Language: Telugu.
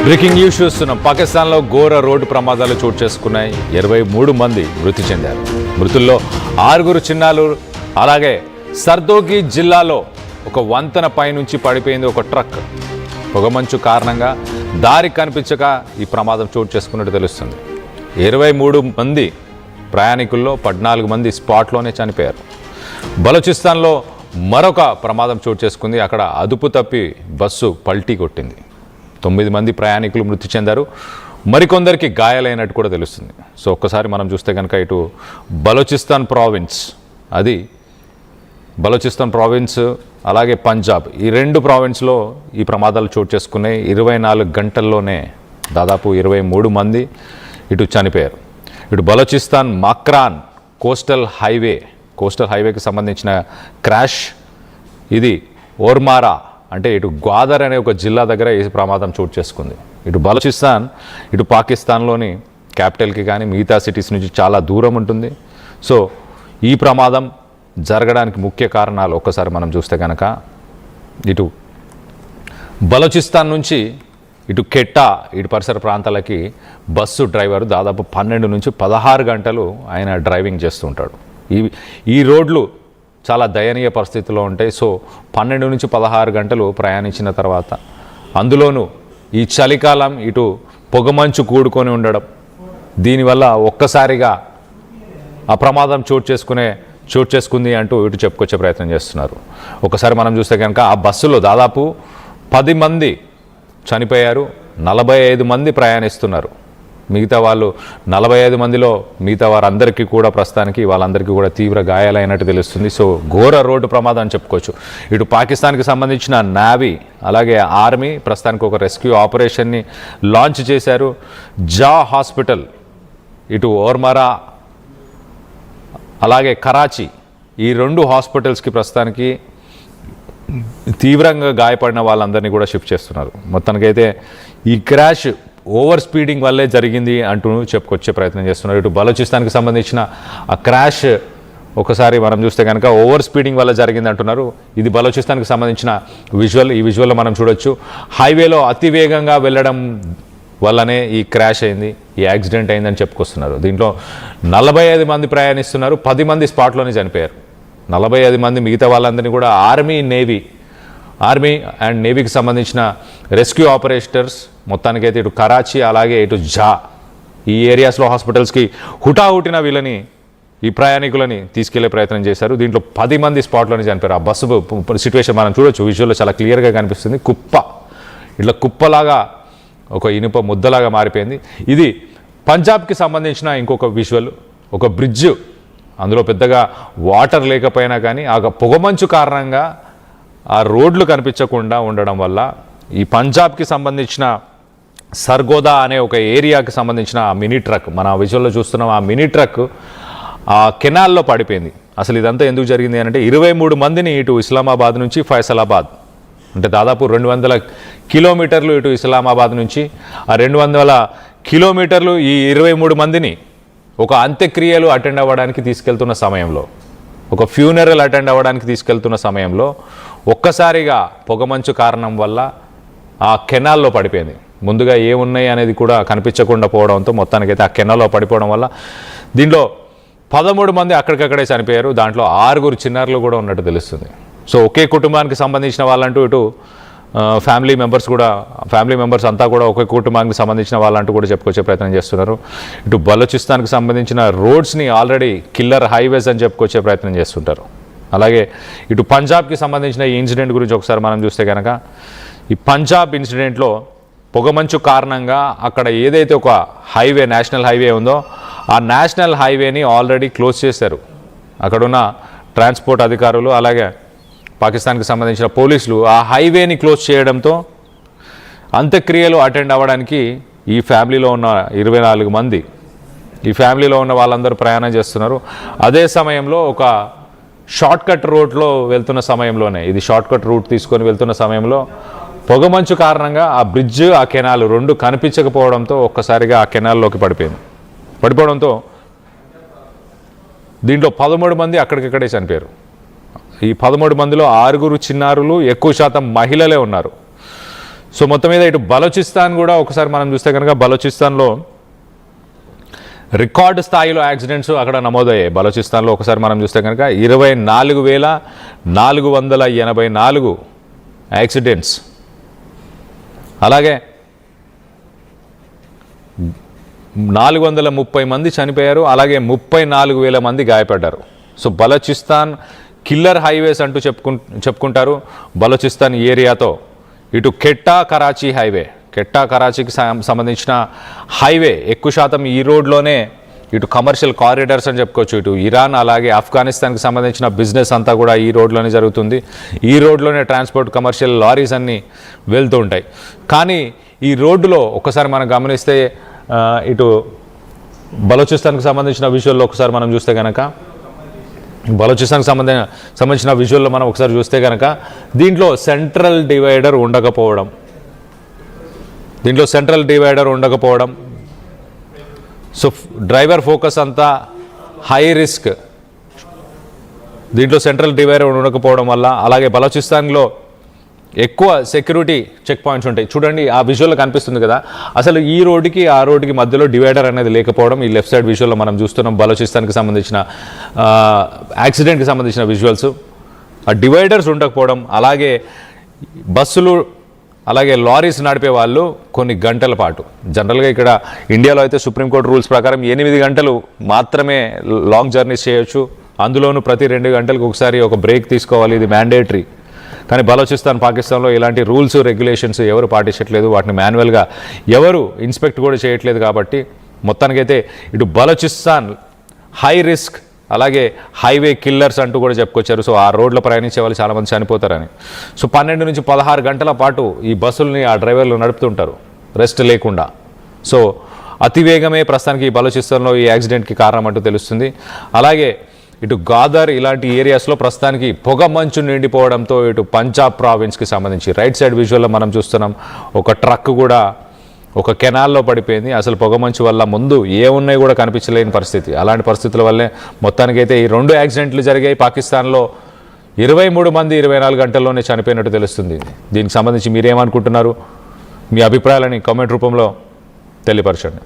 బ్రేకింగ్ న్యూస్ చూస్తున్నాం. పాకిస్తాన్లో ఘోర రోడ్డు ప్రమాదాలు చోటు చేసుకున్నాయి. 23 మంది మృతి చెందారు. మృతుల్లో 6 చిన్నారులు. అలాగే సర్దోగి జిల్లాలో ఒక వంతెన పైనుంచి పడిపోయింది ఒక ట్రక్. పొగమంచు కారణంగా దారి కనిపించక ఈ ప్రమాదం చోటు చేసుకున్నట్టు తెలుస్తుంది. 23 మంది ప్రయాణికుల్లో 14 మంది స్పాట్లోనే చనిపోయారు. బలూచిస్తాన్లో మరొక ప్రమాదం చోటు చేసుకుంది. అక్కడ అదుపు తప్పి బస్సు పల్టీ కొట్టింది. 9 మంది ప్రయాణికులు మృతి చెందారు. మరికొందరికి గాయాలైనట్టు కూడా తెలుస్తుంది. సో ఒక్కసారి మనం చూస్తే కనుక ఇటు బలూచిస్తాన్ ప్రావిన్స్, అది బలూచిస్తాన్ ప్రావిన్స్ అలాగే పంజాబ్, ఈ 2 ప్రావిన్స్లో ఈ ప్రమాదాలు చోటు చేసుకున్నాయి. 24 గంటల్లోనే దాదాపు 23 మంది ఇటు చనిపోయారు. ఇటు బలూచిస్తాన్ మాక్రాన్ కోస్టల్ హైవేకి సంబంధించిన క్రాష్. ఇది ఓర్మారా అంటే ఇటు గ్వాదర్ అనే ఒక జిల్లా దగ్గర ఈ ప్రమాదం చోటు చేసుకుంది. ఇటు బలూచిస్తాన్ ఇటు పాకిస్తాన్లోని క్యాపిటల్కి కానీ మిగతా సిటీస్ నుంచి చాలా దూరం ఉంటుంది. సో ఈ ప్రమాదం జరగడానికి ముఖ్య కారణాలు ఒక్కసారి మనం చూస్తే కనుక ఇటు బలూచిస్తాన్ నుంచి ఇటు కెట్టా ఇటు పరిసర ప్రాంతాలకి బస్సు డ్రైవర్ దాదాపు 12 నుంచి 16 గంటలు ఆయన డ్రైవింగ్ చేస్తుంటాడు. ఈ రోడ్లు చాలా దయనీయ పరిస్థితిలో ఉంటాయి. సో 12 నుంచి 16 గంటలు ప్రయాణించిన తర్వాత, అందులోనూ ఈ చలికాలం ఇటు పొగమంచు కూడుకొని ఉండడం, దీనివల్ల ఒక్కసారిగా ఆ ప్రమాదం చోటు చేసుకుంది అంటూ ఇటు చెప్పుకొచ్చే ప్రయత్నం చేస్తున్నారు. ఒకసారి మనం చూస్తే కనుక ఆ బస్సులో దాదాపు 10 మంది చనిపోయారు, 45 మంది ప్రయాణిస్తున్నారు. మిగతా వాళ్ళు 45 మందిలో మిగతా వారందరికీ కూడా ప్రస్తుతానికి వాళ్ళందరికీ కూడా తీవ్ర గాయాలైనట్టు తెలుస్తుంది. సో ఘోర రోడ్డు ప్రమాదం అని చెప్పుకోవచ్చు. ఇటు పాకిస్తాన్కి సంబంధించిన నేవీ అలాగే ఆర్మీ ప్రస్తుతానికి ఒక రెస్క్యూ ఆపరేషన్ని లాంచ్ చేశారు. జా హాస్పిటల్, ఇటు ఓర్మరా అలాగే కరాచీ, ఈ 2 హాస్పిటల్స్కి ప్రస్తుతానికి తీవ్రంగా గాయపడిన వాళ్ళందరినీ కూడా షిఫ్ట్ చేస్తున్నారు. మొత్తానికైతే ఈ క్రాష్ ఓవర్ స్పీడింగ్ వల్లే జరిగింది అంటూ చెప్పుకొచ్చే ప్రయత్నం చేస్తున్నారు. ఇటు బలూచిస్తాన్కి సంబంధించిన ఆ క్రాష్ ఒకసారి మనం చూస్తే కనుక ఓవర్ స్పీడింగ్ వల్ల జరిగింది అంటున్నారు. ఇది బలూచిస్తాన్కి సంబంధించిన విజువల్. ఈ విజువల్లో మనం చూడొచ్చు, హైవేలో అతివేగంగా వెళ్ళడం వల్లనే ఈ క్రాష్ అయింది, ఈ యాక్సిడెంట్ అయిందని చెప్పుకొస్తున్నారు. దీంట్లో 45 మంది ప్రయాణిస్తున్నారు, 10 మంది స్పాట్లోనే చనిపోయారు. 45 మంది మిగతా వాళ్ళందరినీ కూడా ఆర్మీ అండ్ నేవీకి సంబంధించిన రెస్క్యూ ఆపరేటర్స్ మొత్తానికైతే ఇటు కరాచీ అలాగే ఇటు జా ఈ ఏరియాస్లో హాస్పిటల్స్కి హుటాహుటిన వీళ్ళని ఈ ప్రయాణికులని తీసుకెళ్లే ప్రయత్నం చేశారు. దీంట్లో 10 మంది స్పాట్లోనే చనిపోయారు. ఆ బస్సు సిచ్యువేషన్ మనం చూడొచ్చు, విజువల్లో చాలా క్లియర్గా కనిపిస్తుంది. ఇట్లా కుప్పలాగా ఒక ఇనుప ముద్దలాగా మారిపోయింది. ఇది పంజాబ్కి సంబంధించిన ఇంకొక విజువల్, ఒక బ్రిడ్జ్, అందులో పెద్దగా వాటర్ లేకపోయినా కానీ ఆ పొగమంచు కారణంగా ఆ రోడ్లు కనిపించకుండా ఉండడం వల్ల ఈ పంజాబ్కి సంబంధించిన సర్గోదా అనే ఒక ఏరియాకి సంబంధించిన ఆ మినీ ట్రక్, మన విజువల్లో చూస్తున్నాం, ఆ మినీ ట్రక్ ఆ కెనాల్లో పడిపోయింది. అసలు ఇదంతా ఎందుకు జరిగింది అంటే 23 మందిని ఇటు ఇస్లామాబాద్ నుంచి ఫైసలాబాద్, అంటే దాదాపు 200 కిలోమీటర్లు ఇటు ఇస్లామాబాద్ నుంచి ఆ 200 కిలోమీటర్లు ఈ 23 మందిని ఒక అంత్యక్రియలు అటెండ్ అవ్వడానికి తీసుకెళ్తున్న సమయంలో, ఒక ఫ్యూనరల్ అటెండ్ అవ్వడానికి తీసుకెళ్తున్న సమయంలో ఒక్కసారిగా పొగమంచు కారణం వల్ల ఆ కెనాల్లో పడిపోయింది. ముందుగా ఏమున్నాయి అనేది కూడా కనిపించకుండా పోవడంతో మొత్తానికైతే ఆ కెనాల్లో పడిపోవడం వల్ల దీంట్లో 13 మంది అక్కడికక్కడే చనిపోయారు. దాంట్లో 6 చిన్నారులు కూడా ఉన్నట్టు తెలుస్తుంది. సో ఒకే కుటుంబానికి సంబంధించిన వాళ్ళంటూ ఇటు ఫ్యామిలీ మెంబర్స్ అంతా కూడా ఒకే కుటుంబానికి సంబంధించిన వాళ్ళంటూ కూడా చెప్పుకొచ్చే ప్రయత్నం చేస్తున్నారు. ఇటు బలూచిస్తాన్కి సంబంధించిన రోడ్స్ని ఆల్రెడీ కిల్లర్ హైవేస్ అని చెప్పుకొచ్చే ప్రయత్నం చేస్తుంటారు. అలాగే ఇటు పంజాబ్కి సంబంధించిన ఈ ఇన్సిడెంట్ గురించి ఒకసారి మనం చూస్తే కనుక ఈ పంజాబ్ ఇన్సిడెంట్లో పొగమంచు కారణంగా అక్కడ ఏదైతే ఒక హైవే, నేషనల్ హైవే ఉందో ఆ నేషనల్ హైవేని ఆల్రెడీ క్లోజ్ చేశారు. అక్కడున్న ట్రాన్స్పోర్ట్ అధికారులు అలాగే పాకిస్తాన్కి సంబంధించిన పోలీసులు ఆ హైవేని క్లోజ్ చేయడంతో అంత్యక్రియలు అటెండ్ అవ్వడానికి ఈ ఫ్యామిలీలో ఉన్న 24 మంది, ఈ ఫ్యామిలీలో ఉన్న వాళ్ళందరూ ప్రయాణం చేస్తున్నారు. అదే సమయంలో ఒక షార్ట్కట్ రోడ్లో వెళ్తున్న సమయంలోనే, ఇది షార్ట్కట్ రూట్ తీసుకొని వెళ్తున్న సమయంలో పొగమంచు కారణంగా ఆ బ్రిడ్జ్ ఆ కెనాల్ 2 కనిపించకపోవడంతో ఒక్కసారిగా ఆ కెనాల్లోకి పడిపోవడంతో దీంట్లో 13 మంది అక్కడికక్కడే చనిపోయారు. ఈ 13 మందిలో 6 చిన్నారులు, ఎక్కువ శాతం మహిళలే ఉన్నారు. సో మొత్తం మీద ఇటు బలోచిస్తాన్ కూడా ఒకసారి మనం చూస్తే కనుక బలోచిస్తాన్లో రికార్డు స్థాయిలో యాక్సిడెంట్స్ అక్కడ నమోదయ్యాయి. బలోచిస్తాన్లో ఒకసారి మనం చూస్తే కనుక 24,484 యాక్సిడెంట్స్, అలాగే 430 మంది చనిపోయారు, అలాగే 34,000 మంది గాయపడ్డారు. సో బలోచిస్తాన్ కిల్లర్ హైవేస్ అంటూ చెప్పుకుంటారు బలోచిస్తాన్ ఏరియాతో. ఇటు కెట్టా కరాచీ హైవే, కెట్టా కరాచీకి సంబంధించిన హైవే ఎక్కువ శాతం ఈ రోడ్లోనే, ఇటు కమర్షియల్ కారిడార్స్ అని చెప్పుకోవచ్చు. ఇటు ఇరాన్ అలాగే ఆఫ్ఘనిస్తాన్కి సంబంధించిన బిజినెస్ అంతా కూడా ఈ రోడ్లోనే జరుగుతుంది. ఈ రోడ్లోనే ట్రాన్స్పోర్ట్ కమర్షియల్ లారీస్ అన్నీ వెళ్తూ ఉంటాయి. కానీ ఈ రోడ్డులో ఒకసారి మనం గమనిస్తే ఇటు బలోచిస్తాన్కి సంబంధించిన విజువల్లో ఒకసారి మనం చూస్తే కనుక, బలోచిస్తాన్కి సంబంధించిన విజువల్లో మనం ఒకసారి చూస్తే కనుక దీంట్లో సెంట్రల్ డివైడర్ ఉండకపోవడం, సో డ్రైవర్ ఫోకస్ అంతా హై రిస్క్, దీంట్లో సెంట్రల్ డివైడర్ ఉండకపోవడం వల్ల, అలాగే బలోచిస్తాన్లో ఎక్కువ సెక్యూరిటీ చెక్ పాయింట్స్ ఉంటాయి. చూడండి ఆ విజువల్లో కనిపిస్తుంది కదా, అసలు ఈ రోడ్డుకి ఆ రోడ్డుకి మధ్యలో డివైడర్ అనేది లేకపోవడం ఈ లెఫ్ట్ సైడ్ విజువల్లో మనం చూస్తున్నాం. బలోచిస్తాన్కి సంబంధించిన యాక్సిడెంట్కి సంబంధించిన విజువల్స్, ఆ డివైడర్స్ ఉండకపోవడం, అలాగే బస్సులు అలాగే లారీస్ నడిపే వాళ్ళు కొన్ని గంటల పాటు, జనరల్గా ఇక్కడ ఇండియాలో అయితే సుప్రీంకోర్టు రూల్స్ ప్రకారం 8 గంటలు మాత్రమే లాంగ్ జర్నీస్ చేయొచ్చు, అందులోనూ ప్రతి 2 గంటలకు ఒకసారి ఒక బ్రేక్ తీసుకోవాలి, ఇది మ్యాండేటరీ. కానీ బలోచిస్తాన్ పాకిస్తాన్లో ఇలాంటి రూల్స్ రెగ్యులేషన్స్ ఎవరు పాటించట్లేదు, వాటిని మాన్యువల్గా ఎవరు ఇన్స్పెక్ట్ కూడా చేయట్లేదు. కాబట్టి మొత్తానికైతే ఇటు బలోచిస్తాన్ హై రిస్క్ అలాగే హైవే కిల్లర్స్ అంటూ కూడా చెప్పుకొచ్చారు. సో ఆ రోడ్లో ప్రయాణించే వాళ్ళు చాలామంది చనిపోతారని. సో 12 నుంచి 16 గంటల పాటు ఈ బస్సుల్ని ఆ డ్రైవర్లు నడుపుతుంటారు రెస్ట్ లేకుండా. సో అతివేగమే ప్రస్తుతానికి ఈ బలోచిస్తాన్లో ఈ యాక్సిడెంట్కి కారణం అంటూ తెలుస్తుంది. అలాగే ఇటు గాదర్ ఇలాంటి ఏరియాస్లో ప్రస్తుతానికి పొగ మంచు నిండిపోవడంతో ఇటు పంజాబ్ ప్రావిన్స్కి సంబంధించి రైట్ సైడ్ విజువల్లో మనం చూస్తున్నాం ఒక ట్రక్ కూడా ఒక కెనాల్లో పడిపోయింది. అసలు పొగమంచు వల్ల ముందు ఏమున్నాయి కూడా కనిపించలేని పరిస్థితి. అలాంటి పరిస్థితుల వల్లే మొత్తానికైతే ఈ 2 యాక్సిడెంట్లు జరిగాయి. పాకిస్తాన్లో 23 మంది 24 గంటల్లోనే చనిపోయినట్టు తెలుస్తుంది. దీనికి సంబంధించి మీరేమనుకుంటున్నారు? మీ అభిప్రాయాలని కామెంట్ రూపంలో తెలియపరచండి.